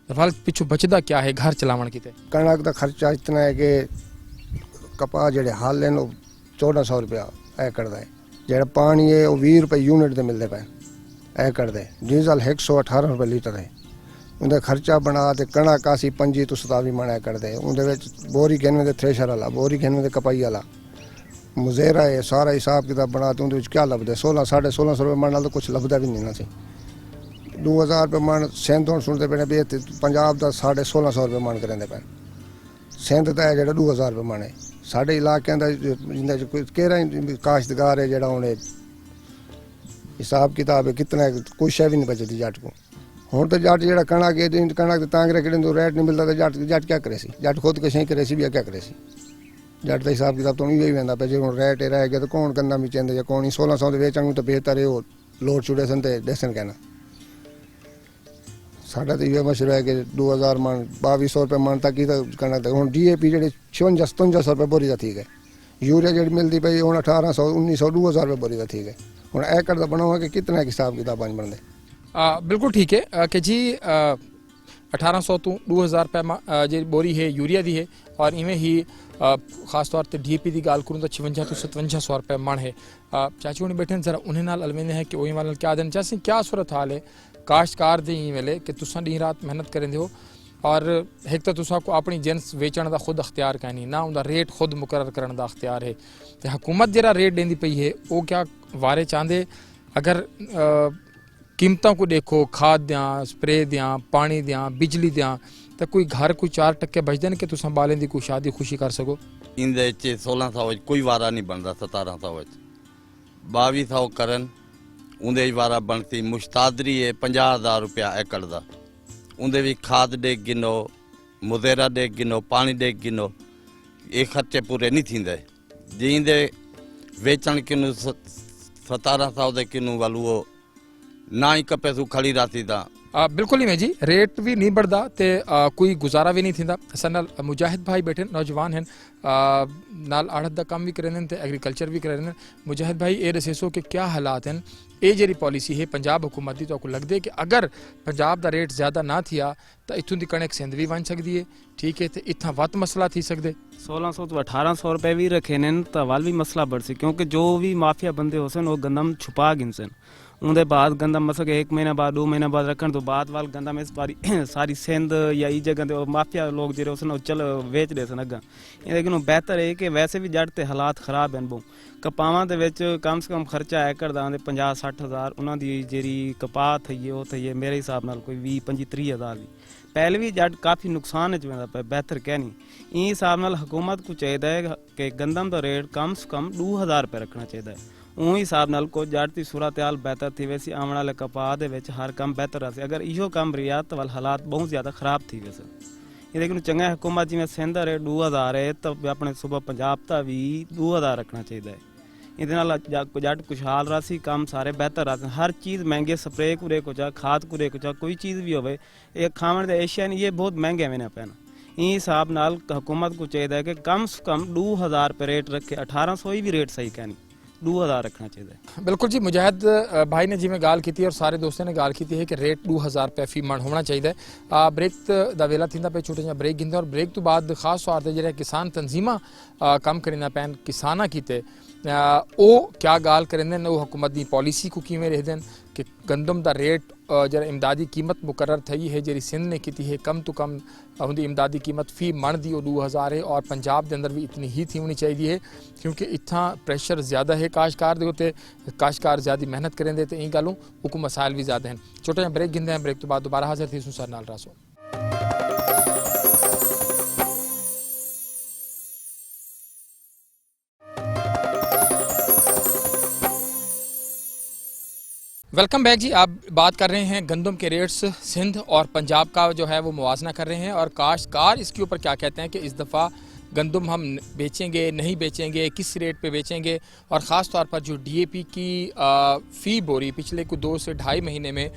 तो वल पिछू बचदा क्या है घर चलावण किते? कणक का खर्चा इतना है कि कपास जेडे हाल लेन 1400 रुपया एकड़ का है, जेड़ा पानी है वो 20 रुपये यूनिट दे मिलते पे एकड़ दे, डीजल 118 रुपये लीटर है। उनका खर्चा बना तो कणक आसी 25 तो 27 मन एकड़ दे, उनके बोरी घेनवे दे थ्रेशर वाला, बोरी घेनवे दे कपाई वाला, मुजेरा है, सारा हिसाब किताब बना तो उनके क्या लभदे? 1600-1650 रुपये मन तो कुछ लभदा भी नहीं ना सी। 2000 रुपये मन सिंध हूँ सुनते पे भी पंजाब का 1650 रुपये मन करेंगे पे। सिंध का है जो 2000 रुपये मन है। साढ़े इलाके का केरा काश्तकार है जो उन्हें हिसाब किताब है कितना कोई शह भी नहीं बचती जट को। हूँ तो जट जो कणक है कणक तांगरे कि रेट नहीं मिलता तो जट क्या करे सी? जट खुद के सही करे सी भी क्या करे सी? जट का हिसाब किताब तो यही वेंदा पे जो रेट रह गया तो कौन कंदा भी चेंदे या कौन 1600 बेचूँ तो बेहतर है वो लोड चुड़े सन तो देसन कहना। साढ़ा तो ये मशहूर है कि 2000 मन 2200 रुपये मन तक ही तो कणक हूँ DAP जो 56-57 रुपये बोरी का ठीक है। यूरिया जी मिलती पई हूँ 1800 1900 2000 रुपये बोरी का ठीक है। हूँ एकड़ का बना हुआ कि कितना हिसाब किताब बनते? बिल्कुल ठीक है कि जी 1800 तो 2000 रुपये जी बोरी है यूरिया दी है और इवें ही खास तौर पर DAP की गाल करूँ तो 56 तो 5700 रुपये मन है। चाची उन्हें बैठे जरा उन्हें नाल अलवेंदे हैं कि वही वाल क्या दिन चाहे क्या सूरत हाल है काश्तकार दे ही वेले कि तुसां डी रात मेहनत करेंदे हो और एक तो तुसां को अपनी जिन्स बेचण दा खुद अख्तियार कहनी ना उनका रेट खुद मुकर्रर करने का अख्तियार है तो हुकूमत जरा रेट देंदी पई है वो क्या वारे चाहते अगर कीमतों को देखो खाद दें स्प्रे दें पानी दें बिजली दें तो कोई घर कोई 4% बचते हैं कि तुसां बालें दी कोई शादी खुशी कर सको इंदे 1600 कोई वारा नहीं बनता 1700 2200 करन उंदे वारा बनती मुश्तादरी है 50,000 रुपया एकड़ दा उंदे भी खाद डेग गिनो मुदेरा डेग गिनो पानी डेग गिनो ये खर्चे पूरे नहीं थींदे जींदे वेचण किनू 1700 दे किनू वालू वो ना ही कपे सू खड़ी राती दा बिल्कुल ही मैं जी रेट भी नहीं बढ़ता तो कोई गुजारा भी नहीं थींदा असां नाल मुजाहिद भाई बैठे नौजवान हैं नाल आड़त दा काम भी करें ते एग्रीकल्चर भी करें मुजाहिद भाई ये दसेसो कि क्या हालात हैं ये जी पॉलिसी है पंजाब हुकूमत की तो आपको लगता है कि अगर पंजाब का रेट ज़्यादा ना थिया तो इतों की कणक सिंध भी बन सकती है ठीक है तो इतना वत मसला थी सकते 1600 तो 1800 रुपए भी रखे ने तो वाल भी मसला बढ़ सी क्योंकि जो भी माफिया बंदे हो सन वो गंदम छुपा गिन सन उनके बाद गंदम मसल के 1 महीना बाद 2 महीना बाद रखने तो बाद वाल गंदम इस बारी सारी सिंध या ई जगह ते माफिया लोग जो सन चल वेच रहे सन अगर लेकिन बेहतर है कि वैसे भी जड़ ते हालात खराब हैं बहु कपावां दे विच कम से कम खर्चा एकड़ दा 50-60 हज़ार उन्हां दी जेरी कपाह थई है वो थई है मेरे हिसाब नाल कोई 20-25-30 हज़ार दी पहले भी जड़ काफ़ी नुकसान च वेंदा पे बेहतर कह नहीं इस हिसाब नाल हुकूमत को चाहिए है कि गंदम का रेट कम से कम 2000 रुपये रखना चाहिए है उस हिसाब नाल को जड़ की सूरत हाल बेहतर थी वैसी आने वाले कपाह दे विच हर काम बेहतर रहे अगर इहो काम रिया तो वाल हालात बहुत ज़्यादा खराब थी वैसे ये लेकिन चंगा हुकूमत जिवें सिंध का रेट 2000 है तो अपने सूबा पंजाब का भी 2000 रखना चाहिए है ये जट खुशहाल रहा काम सारे बेहतर रहा हर चीज़ महंगे स्प्रे कुरे को चाह खाद कुरे को चाह कोई चीज़ भी हो खावन के एशिया ये बहुत महंगे मैंने पैना इस हिसाब नाल हुकूमत को चाहिए है कि कम से कम 2000 रुपये रेट रखे 1800 ही भी रेट सही कहनी 2000 रखना चाहिए बिल्कुल जी मुजाहिद भाई ने जिमें गाल की और सारे दोस्तों ने गाल की है कि रेट 2000 रुपये फी मण होना चाहिए ब्रेक का वेला थी पे छोटे जहाँ ब्रेक गिंदे और ब्रेक तो बाद खास तौर पर जो किसान तंजीमा कम करना पैन किसाना कीते वो क्या गाल करें वो हुकूमत की पॉलिसी को किमें रखते कि गंदम का रेट जरा इमदादी कीमत मुकर्रर थी है जी सिंध ने की है कम तो कम उनकी इमदादी कीमत फी मण दी 2000 है और पंजाब के अंदर भी इतनी ही थी होनी चाहिए है क्योंकि इतना प्रेशर ज़्यादा है काश्तकार के उत्ते काश्तकार ज़्यादा मेहनत करें तो इन गलों उनको मसाइल भी ज़्यादा हैं छोटा जहाँ ब्रेक गिंदे हैं ब्रेक तो बाद दोबारा हाजिर थी सर नाल रासो वेलकम बैक जी आप बात कर रहे हैं गंदम के रेट्स सिंध और पंजाब का जो है वो मुवाजना कर रहे हैं और काश्तकार इसके ऊपर क्या कहते हैं कि इस दफ़ा गंदम हम बेचेंगे नहीं बेचेंगे किस रेट पे बेचेंगे और ख़ास तौर पर जो डीएपी की फ़ी बोरी पिछले को 2 से ढाई महीने में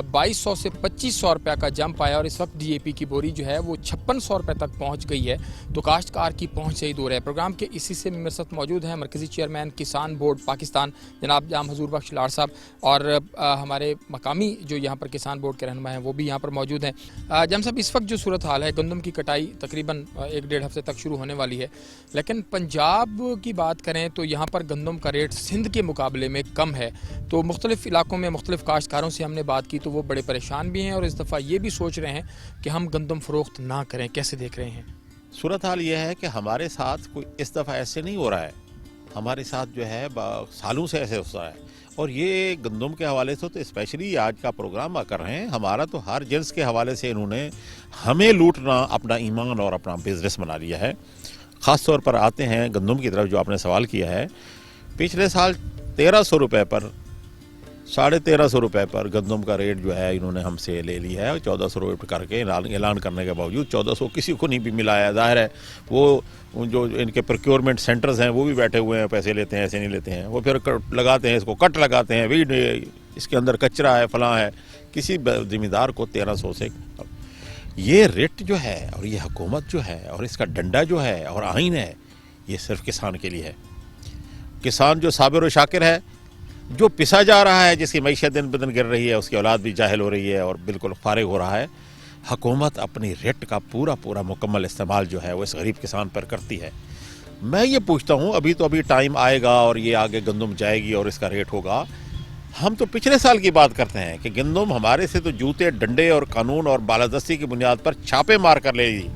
2200 से 2500 रुपये का जंप आया और इस वक्त डीएपी की बोरी जो है वो 5600 रुपये तक पहुंच गई है तो काश्तकार की पहुंच से ही दूर है। प्रोग्राम के इसी से मेरे साथ मौजूद हैं मरकज़ी चेयरमैन किसान बोर्ड पाकिस्तान जनाब जाम हजूर बख्श लाड़ साहब और हमारे मकामी जो यहाँ पर किसान बोर्ड के रहनुमा हैं वो भी यहाँ पर मौजूद हैं। जाम साहब इस वक्त जो सूरत हाल है गंदम की कटाई तकरीबन 1-1.5 हफ्ते तक शुरू होने वाली है लेकिन पंजाब की बात करें तो यहाँ पर गंदम का रेट सिंध के मुकाबले में कम है तो मुख्तलिफ इलाकों में मुख्तलिफ काश्तकारों से हमने बात की तो वो बड़े परेशान भी हैं और इस दफ़ा ये भी सोच रहे हैं कि हम गंदम फरोख्त ना करें। कैसे देख रहे हैं? सूरत हाल ये है कि हमारे साथ कोई इस दफ़ा ऐसे नहीं हो रहा है, हमारे साथ जो है सालों से ऐसे होता है और ये गंदम के हवाले से तो स्पेशली आज का प्रोग्राम कर रहे हैं हमारा तो हर जिन्स के हवाले से इन्होंने हमें लूटना अपना ईमान और अपना बिजनेस बना लिया है। ख़ास तौर पर आते हैं गंदम की तरफ जो आपने सवाल किया है, पिछले साल 1300 रुपये पर 1350 रुपये पर गंदम का रेट जो है इन्होंने हमसे ले लिया है 1400 रुपये करके ऐलान करने के बावजूद 1400 किसी को नहीं भी मिला है। ज़ाहिर है वो जो इनके प्रोक्योरमेंट सेंटर्स हैं वो भी बैठे हुए हैं, पैसे लेते हैं ऐसे नहीं लेते हैं, वो फिर लगाते हैं इसको कट लगाते हैं वीड इसके अंदर कचरा है फलां है, किसी ज़िम्मेदार को 1300 से ये रेट जो है और ये हुकूमत जो है और इसका डंडा जो है और आइन है ये सिर्फ किसान के लिए है। किसान जो साबिर व शाकिर है, जो पिसा जा रहा है, जिसकी मईशत दिन ब दिन गिर रही है, उसकी औलाद भी जाहिल हो रही है और बिल्कुल फारिग हो रहा है, हुकूमत अपनी रेट का पूरा मुकम्मल इस्तेमाल जो है वो इस गरीब किसान पर करती है। मैं ये पूछता हूँ अभी टाइम आएगा और ये आगे गंदम जाएगी और इसका रेट होगा, हम तो पिछले साल की बात करते हैं कि गंदम हमारे से तो जूते, डंडे और कानून और बालादस्ती की बुनियाद पर छापे मार कर ले ली।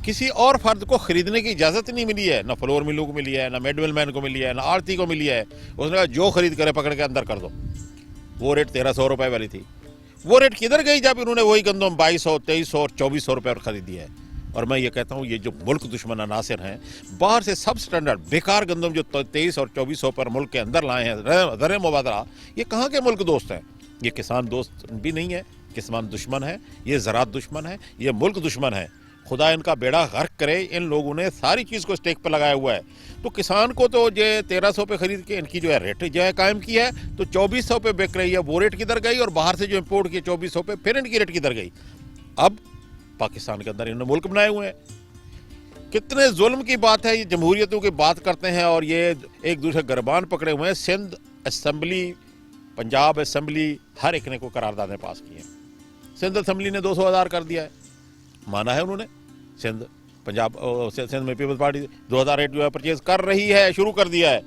किसी और फर्द को खरीदने की इजाज़त नहीं मिली है, ना फ्लोर मिलों को मिली है, ना मिडल मैन को मिली है, ना आड़ती को मिली है। उसने कहा जो खरीद करे पकड़ के अंदर कर दो। वो रेट 1300 रुपये वाली थी। वो रेट किधर गई जब इन्होंने वही गंदम 2200, 2300 और 2400 रुपये पर खरीदी है। और मैं ये कहता हूँ ये जो मुल्क दुश्मन अनासिर हैं, बाहर से सब स्टैंडर्ड बेकार गंदम जो 23 और 2400 पर मुल्क के अंदर लाए हैं ज़र मुबादला, ये कहाँ के मुल्क दोस्त हैं? ये किसान दोस्त भी नहीं है, किसान दुश्मन है, ये ज़रात दुश्मन है, ये मुल्क दुश्मन है। खुदा इनका बेड़ा गर्क करे। इन लोगों ने सारी चीज़ को स्टेक पर लगाया हुआ है। तो किसान को तो ये 1300 पे खरीद के इनकी जो है रेट जो है कायम की है, तो 2400 पे बिक रही है। वो रेट किधर गई? और बाहर से जो इम्पोर्ट की 2400 पे, फिर इनकी रेट किधर गई? अब पाकिस्तान के अंदर इन्होंने मुल्क बनाए हुए हैं। कितने जुल्म की बात है। ये जमहूरियतों की बात करते हैं और ये एक दूसरे गरबान पकड़े हुए हैं। सिंध असेंबली, पंजाब असेंबली, हर एक ने को करारदादें पास की हैं। सिंध असेंबली ने 200,000 कर दिया है, माना है उन्होंने। सिंध में पीपल्स पार्टी 2000 रेट जो है परचेज कर रही है, शुरू कर दिया है।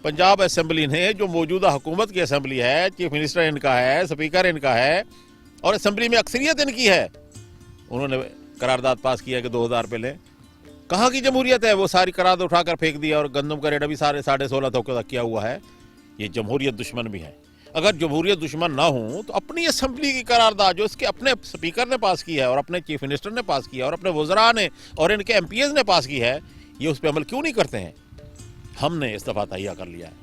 पंजाब असेंबली ने, जो मौजूदा हुकूमत की असेंबली है, चीफ मिनिस्टर इनका है, स्पीकर इनका है और असेंबली में अक्सरियत इनकी है, उन्होंने करारदाद पास किया कि 2000 पे लें। कहाँ की जमहूरियत है? वो सारी करारदाद उठाकर फेंक दिया और गंदम का रेट अभी 16.5 तक किया हुआ है। ये जमहूरियत दुश्मन भी है। अगर जमहूरियत दुश्मन ना हो तो अपनी असेंबली की करारदाद जो इसके अपने स्पीकर ने पास की है और अपने चीफ मिनिस्टर ने पास किया और अपने वज़रा ने और इनके MPs ने पास की है, ये उस पर अमल क्यों नहीं करते हैं? हमने इस दफ़ा तैयार कर लिया है।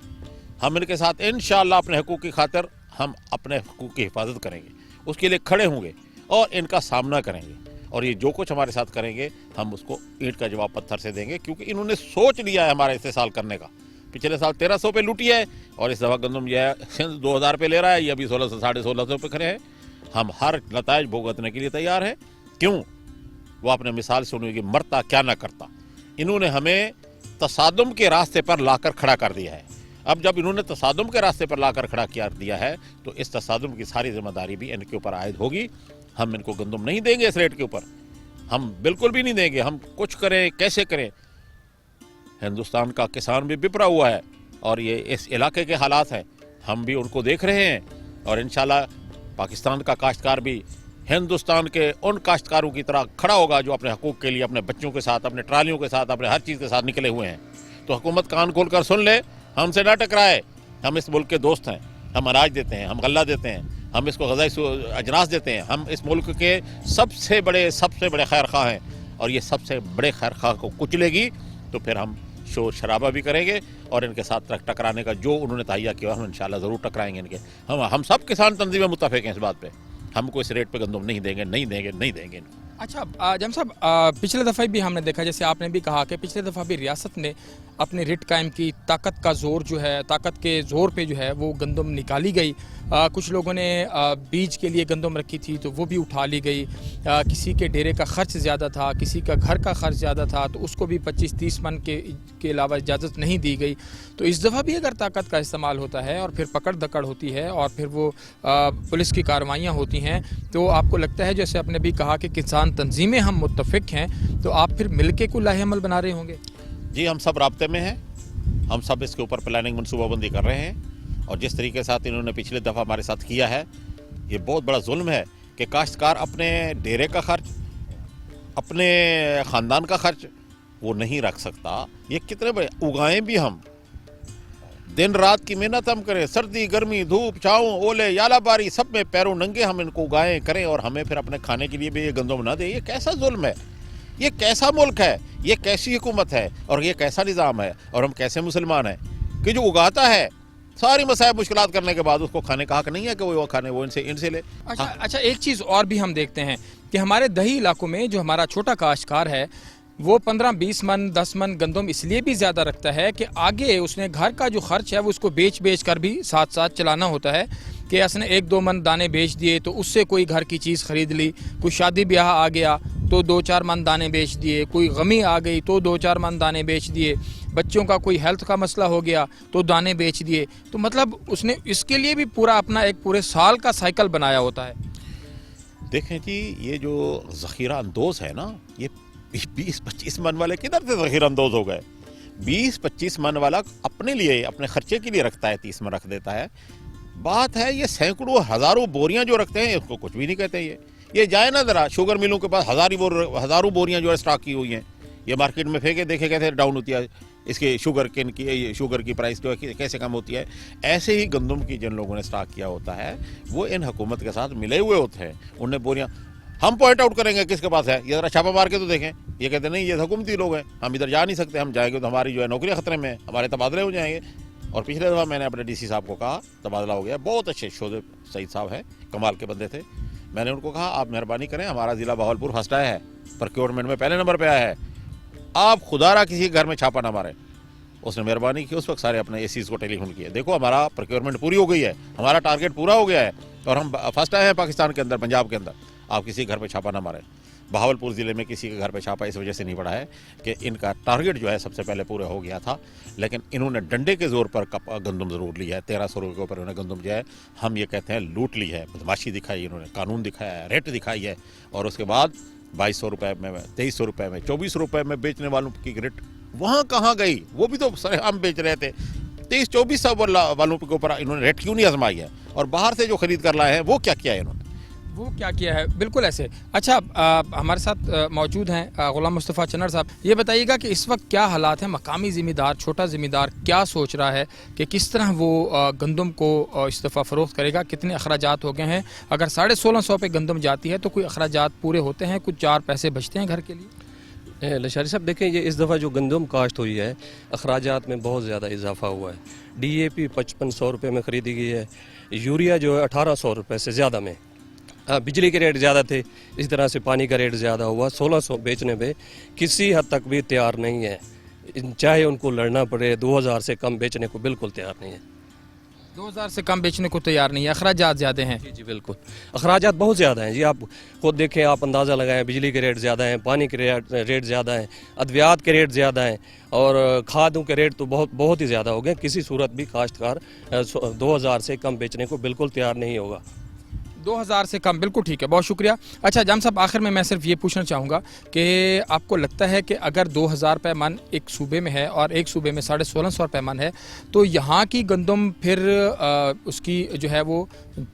हम इनके साथ इंशाअल्लाह अपने हकूक़ की खातिर हम अपने हकूक़ की हिफाजत करेंगे, उसके लिए खड़े होंगे और इनका सामना करेंगे। और ये जो कुछ हमारे साथ करेंगे हम उसको ईंट का जवाब पत्थर से देंगे, क्योंकि इन्होंने सोच लिया है हमारा इस्तेसाल करने का। पिछले साल 1300 पे लूटी है और इस दफ़ा गंदम जो है 2000 पे ले रहा है, ये अभी 1600 1650 पे खड़े हैं। हम हर नताइज भुगतने के लिए तैयार हैं। क्यों? वो आपने मिसाल सुनी कि मरता क्या ना करता। इन्होंने हमें तसादुम के रास्ते पर लाकर खड़ा कर दिया है। अब जब इन्होंने तसादुम के रास्ते पर लाकर खड़ा किया दिया है तो इस तसादुम की सारी जिम्मेदारी भी इनके ऊपर आयद होगी। हम इनको गंदम नहीं देंगे इस रेट के ऊपर, हम बिल्कुल भी नहीं देंगे। हम कुछ करें कैसे करें, हिंदुस्तान का किसान भी बिपरा हुआ है और ये इस इलाके के हालात हैं, हम भी उनको देख रहे हैं। और इंशाल्लाह पाकिस्तान का काश्तकार भी हिंदुस्तान के उन काश्तकारों की तरह खड़ा होगा जो अपने हकूक़ के लिए अपने बच्चों के साथ, अपने ट्रालियों के साथ, अपने हर चीज़ के साथ निकले हुए हैं। तो हुकूमत कान खोल कर सुन ले, हमसे ना टकराए। हम इस मुल्क के दोस्त हैं, हम अनाज देते हैं, हम गल्ला देते हैं, हम इसको ग़ज़ाई अजनास देते हैं। हम इस मुल्क के सबसे बड़े खैर खा हैं और ये सबसे बड़े खैर खा को कुचलेगी तो फिर हम शोर शराबा भी करेंगे और इनके साथ टकराने का जो उन्होंने तहिया किया हम इंशाल्लाह ज़रूर टकराएंगे इनके। हम सब किसान तंजीमें मुत्तफ़िक़ हैं इस बात पे, हमको इस रेट पे गंदम नहीं देंगे, नहीं देंगे, नहीं देंगे। अच्छा जम साहब, पिछले दफ़ा भी हमने देखा, जैसे आपने भी कहा कि पिछले दफ़ा भी रियासत ने अपनी रिट कायम की, ताकत का जोर जो है, ताकत के जोर पे जो है वो गंदम निकाली गई। कुछ लोगों ने बीज के लिए गंदम रखी थी तो वो भी उठा ली गई। किसी के डेरे का ख़र्च ज़्यादा था, किसी का घर का ख़र्च ज़्यादा था तो उसको भी 25-30 मन के अलावा इजाज़त नहीं दी गई। तो इस दफ़ा भी अगर ताकत का इस्तेमाल होता है और फिर पकड़ दकड़ होती है और फिर वो पुलिस की कार्रवाइयाँ होती हैं, तो आपको लगता है, जैसे आपने भी कहा कि किसान तंजीमें हम मुत्तफ़िक़ हैं, तो आप फिर मिलके को लाहे अमल बना रहे होंगे? जी, हम सब राब्ते में हैं, हम सब इसके ऊपर प्लानिंग मनसूबाबंदी कर रहे हैं। और जिस तरीके के साथ इन्होंने पिछले दफ़ा हमारे साथ किया है, ये बहुत बड़ा जुल्म है कि काश्तकार अपने डेरे का खर्च, अपने ख़ानदान का खर्च वो नहीं रख सकता। ये कितने बड़े उगाएं भी हम, दिन रात की मेहनत हम करें, सर्दी गर्मी धूप छाँव ओले याला बारी सब में पैरों नंगे हम इनको उगाएं करें और हमें फिर अपने खाने के लिए भी ये गंदम ना दे। ये कैसा जुल्म है? ये कैसा मुल्क है? ये कैसी हुकूमत है? और ये कैसा निज़ाम है? और हम कैसे मुसलमान हैं कि जो उगाता है सारी मसाइब मुश्किलात करने के बाद उसको खाने का हक नहीं है कि वो खाने, वो इनसे ले। अच्छा, एक चीज़ और भी हम देखते हैं कि हमारे दही इलाकों में जो हमारा छोटा काश्तकार है वो 15-20 मन 10 मन गंदम इसलिए भी ज़्यादा रखता है कि आगे उसने घर का जो खर्च है वो उसको बेच कर भी साथ साथ चलाना होता है। कि उसने 1-2 मन दाने बेच दिए तो उससे कोई घर की चीज़ ख़रीद ली, कोई शादी ब्याह आ गया तो 2-4 मन दाने बेच दिए, कोई गमी आ गई तो 2-4 मन दाने बेच दिए, बच्चों का कोई हेल्थ का मसला हो गया तो दाने बेच दिए। तो मतलब उसने इसके लिए भी पूरा अपना एक पूरे साल का साइकिल बनाया होता है। देखें जी, ये जो ज़ख़ीरा अंदोज़ है ना, ये 20-25 मन वाले किधर से ज़ख़ीरा अंदोज़ हो गए? 20-25 मन वाला अपने लिए, अपने खर्चे के लिए रखता है, 30 मन रख देता है। बात है ये सैकड़ों हजारों बोरियां जो रखते हैं उसको कुछ भी नहीं कहते। ये जाए ना जरा शुगर मिलों के पास हजारों बोरियां जो है स्टॉक की हुई हैं, ये मार्केट में फेंके, देखे कैसे डाउन होती है इसके शुगर केन की, शुगर की प्राइस जो है कैसे कम होती है। ऐसे ही गंदम की जिन लोगों ने स्टॉक किया होता है वो इन हुकूमत के साथ मिले हुए होते हैं। उन्हें बोरियां हम पॉइंट आउट करेंगे किसके पास है, ये जरा छापा मार के तो देखें। ये कहते नहीं ये हुकूमती लोग हैं, हम इधर जा नहीं सकते, हम जाएंगे तो हमारी जो है नौकरियां खतरे में, हमारे तबादले हो जाएंगे। और पिछले दफा मैंने अपने डीसी साहब को कहा तबादला हो गया, बहुत अच्छे शोधे सईद साहब है, कमाल के बंदे थे। मैंने उनको कहा आप मेहरबानी करें, हमारा जिला बहावलपुर फर्स्ट आया है, प्रोक्योरमेंट में पहले नंबर पे आया है, आप खुदारा किसी घर में छापा ना मारें। उसने मेहरबानी की, उस वक्त सारे अपने एसीज को टेलीफोन किए, देखो हमारा प्रोक्योरमेंट पूरी हो गई है, हमारा टारगेट पूरा हो गया है और हम फर्स्ट आए हैं पाकिस्तान के अंदर, पंजाब के अंदर, आप किसी घर पे छापा ना मारें। बहावलपुर ज़िले में किसी के घर पे छापा इस वजह से नहीं पड़ा है कि इनका टारगेट जो है सबसे पहले पूरा हो गया था, लेकिन इन्होंने डंडे के जोर पर गंदम ज़रूर ली है। 1300 रुपये के ऊपर इन्होंने गंदम जो है, हम ये कहते हैं लूट ली है, बदमाशी दिखाई, इन्होंने कानून दिखाया है, रेट दिखाई है। और उसके बाद 2200 रुपये में, 2300 रुपये में, 24 रुपये में बेचने वालों की रेट वहाँ कहाँ गई, वो भी तो हम बेच रहे थे। 23-24 वालों के ऊपर इन्होंने रेट क्यों नहीं आजमाई है, और बाहर से जो खरीद कर लाए हैं वो क्या किया है इन्होंने, वो क्या किया है। बिल्कुल ऐसे। अच्छा, हमारे साथ मौजूद हैं गुलाम मुस्तफ़ा चन्नर साहब, ये बताइएगा कि इस वक्त क्या हालात हैं, मकामी ज़िम्मेदार, छोटा ज़िम्मेदार क्या सोच रहा है कि किस तरह वो गंदम को इस दफ़ा फ़रोख्त करेगा, कितने अखराजात हो गए हैं। अगर 1650 पे गंदम जाती है तो कोई अखराजात पूरे होते हैं, कुछ 4 पैसे बचते हैं घर के लिए। लशारी साहब देखें, ये इस दफ़ा जो गंदम काश्त हुई है अखराजात में बहुत ज़्यादा इजाफा हुआ है। DAP 5500 रुपये में ख़रीदी गई है, यूरिया जो है 1800 रुपये से ज़्यादा में, बिजली के रेट ज़्यादा थे, इस तरह से पानी का रेट ज़्यादा हुआ। 1600 बेचने पे किसी हद तक भी तैयार नहीं है, चाहे उनको लड़ना पड़े, 2000 से कम बेचने को बिल्कुल तैयार नहीं है। 2000 से कम बेचने को तैयार नहीं है, अखराजात ज़्यादा हैं। जी बिल्कुल, अखराजात बहुत ज़्यादा हैं जी, आप खुद देखें, आप अंदाज़ा लगाएं, बिजली के रेट ज़्यादा हैं, पानी के रेट ज़्यादा हैं, अद्वियात के रेट ज़्यादा हैं, और खादों के रेट तो बहुत ही ज़्यादा हो गए। किसी सूरत भी काश्तकार 2000 से कम बेचने को बिल्कुल तैयार नहीं होगा। 2000 से कम, बिल्कुल ठीक है, बहुत शुक्रिया। अच्छा जाम साहब, आखिर में मैं सिर्फ ये पूछना चाहूँगा कि आपको लगता है कि अगर 2000 रुपये मन एक सूबे में है और एक सूबे में 1650 रुपये मन है, तो यहाँ की गंदम फिर उसकी जो है वो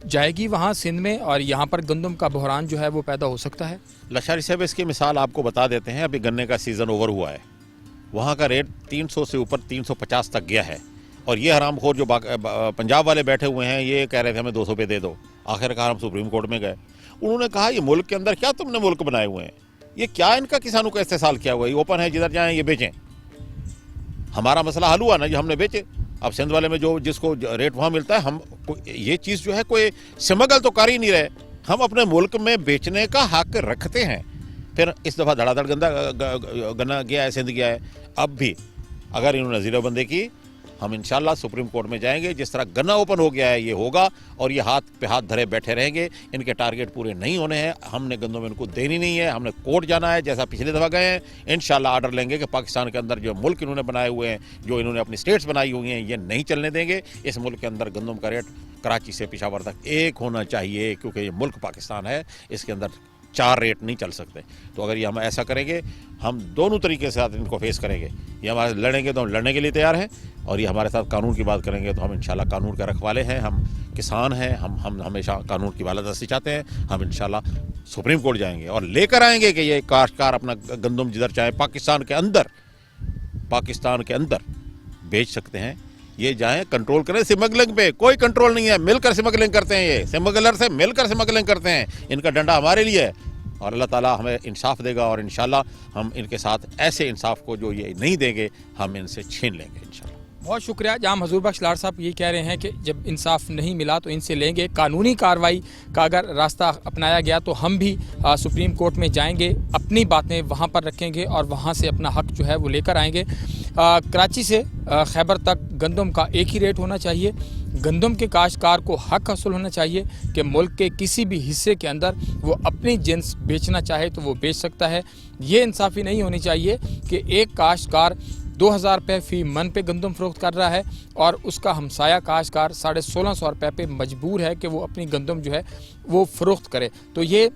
जाएगी वहाँ सिंध में, और यहाँ पर गंदम का बहरान जो है वो पैदा हो सकता है। लशारी साहब इसकी मिसाल आपको बता देते हैं, अभी गन्ने का सीज़न ओवर हुआ है, वहाँ का रेट 300 से ऊपर 350 तक गया है, और ये हरामखोर जो पंजाब वाले बैठे हुए हैं ये कह रहे थे हमें 200 पे दे दो। आखिरकार हम सुप्रीम कोर्ट में गए, उन्होंने कहा ये मुल्क के अंदर क्या तुमने मुल्क बनाए हुए हैं, ये क्या इनका किसानों का इस्तेसाल किया हुआ है, ये ओपन है, जिधर जाएं ये बेचें। हमारा मसला हल हुआ ना, जो हमने बेचे। अब सिंध वाले में जो जिसको रेट वहाँ मिलता है, हम ये चीज़ जो है कोई स्मगल तो कर ही नहीं रहे, हम अपने मुल्क में बेचने का हक रखते हैं। फिर इस दफ़ा धड़ाधड़ गन्ना गया है, सिंध गया है। अब भी अगर इन्होंने ज़ीरोबंदी की, हम इंशाल्लाह सुप्रीम कोर्ट में जाएंगे, जिस तरह गन्ना ओपन हो गया है ये होगा, और ये हाथ पे हाथ धरे बैठे रहेंगे। इनके टारगेट पूरे नहीं होने हैं, हमने गंदम इनको देनी नहीं है, हमने कोर्ट जाना है जैसा पिछले दफ़ा गए हैं। इंशाल्लाह आर्डर लेंगे कि पाकिस्तान के अंदर जो मुल्क इन्होंने बनाए हुए हैं, जो इन्होंने अपनी स्टेट्स बनाई हुई हैं, ये नहीं चलने देंगे। इस मुल्क के अंदर गंदम का रेट कराची से पेशावर तक एक होना चाहिए, क्योंकि ये मुल्क पाकिस्तान है, इसके अंदर 4 रेट नहीं चल सकते। तो अगर ये हम ऐसा करेंगे, हम दोनों तरीके से साथ इनको फेस करेंगे। ये हमारे लड़ेंगे तो हम लड़ने के लिए तैयार हैं, और ये हमारे साथ कानून की बात करेंगे तो हम इंशाल्लाह कानून के रखवाले हैं, हम किसान हैं, हम हमेशा कानून की बालादस्ती चाहते हैं। हम इंशाल्लाह सुप्रीम कोर्ट जाएंगे और लेकर आएंगे कि ये काश्तकार अपना गंदम जिधर चाहे पाकिस्तान के अंदर बेच सकते हैं। ये जाएं, कंट्रोल करें स्मगलिंग पे, कोई कंट्रोल नहीं है, मिलकर स्मगलिंग करते हैं, ये स्मगलर से मिलकर स्मगलिंग करते हैं। इनका डंडा हमारे लिए है, और अल्लाह ताला हमें इंसाफ देगा, और इंशाल्लाह हम इनके साथ ऐसे इंसाफ को जो ये नहीं देंगे हम इनसे छीन लेंगे इंशाल्लाह। बहुत शुक्रिया। जाम हजूर बख्श लाड साहब ये कह रहे हैं कि जब इंसाफ नहीं मिला तो इनसे लेंगे, कानूनी कार्रवाई का अगर रास्ता अपनाया गया तो हम भी सुप्रीम कोर्ट में जाएंगे, अपनी बातें वहाँ पर रखेंगे और वहाँ से अपना हक जो है वो लेकर आएंगे। कराची से खैबर तक गंदम का एक ही रेट होना चाहिए। गंदम के काश्तकार को हक हासिल होना चाहिए कि मुल्क के किसी भी हिस्से के अंदर वो अपनी जिन्स बेचना चाहे तो वो बेच सकता है। ये इंसाफ़ी नहीं होनी चाहिए कि एक काश्तकार 2000 रुपये फ़ी मन पे गंदम फ़रोख्त कर रहा है और उसका हमसाया काश्तकार 1650 रुपये पे मजबूर है कि वो अपनी गंदम जो है वो फ़रोख्त करे। तो ये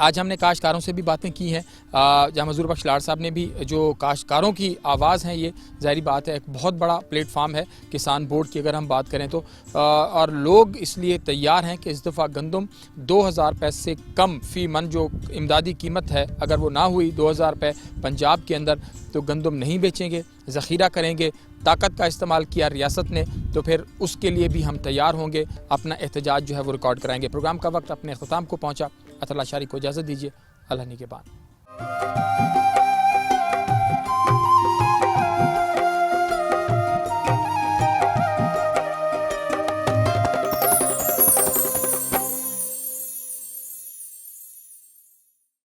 आज हमने काश्तकारों से भी बातें की हैं। जहाँ मजदूर बख्श लाड़ साहब ने भी जो काश्तकारों की आवाज़ है, ये ज़ाहिर बात है एक बहुत बड़ा प्लेटफार्म है किसान बोर्ड की अगर हम बात करें तो, और लोग इसलिए तैयार हैं कि इस दफ़ा गंदम 2000 रुपये से कम फ़ी मन जो इमदादी कीमत है, अगर वो ना हुई 2000 रुपये पंजाब के अंदर, तो गंदम नहीं बेचेंगे, ज़ख़ीरा करेंगे। ताकत का इस्तेमाल किया रियासत ने तो फिर उसके लिए भी हम तैयार होंगे, अपना एहतजाज जो है वो रिकॉर्ड कराएंगे। प्रोग्राम का वक्त अपने अख्ताम को पहुँचा। अतरल्लाह शारी को इजाज़त दीजिए। अल्लाह निगहबान।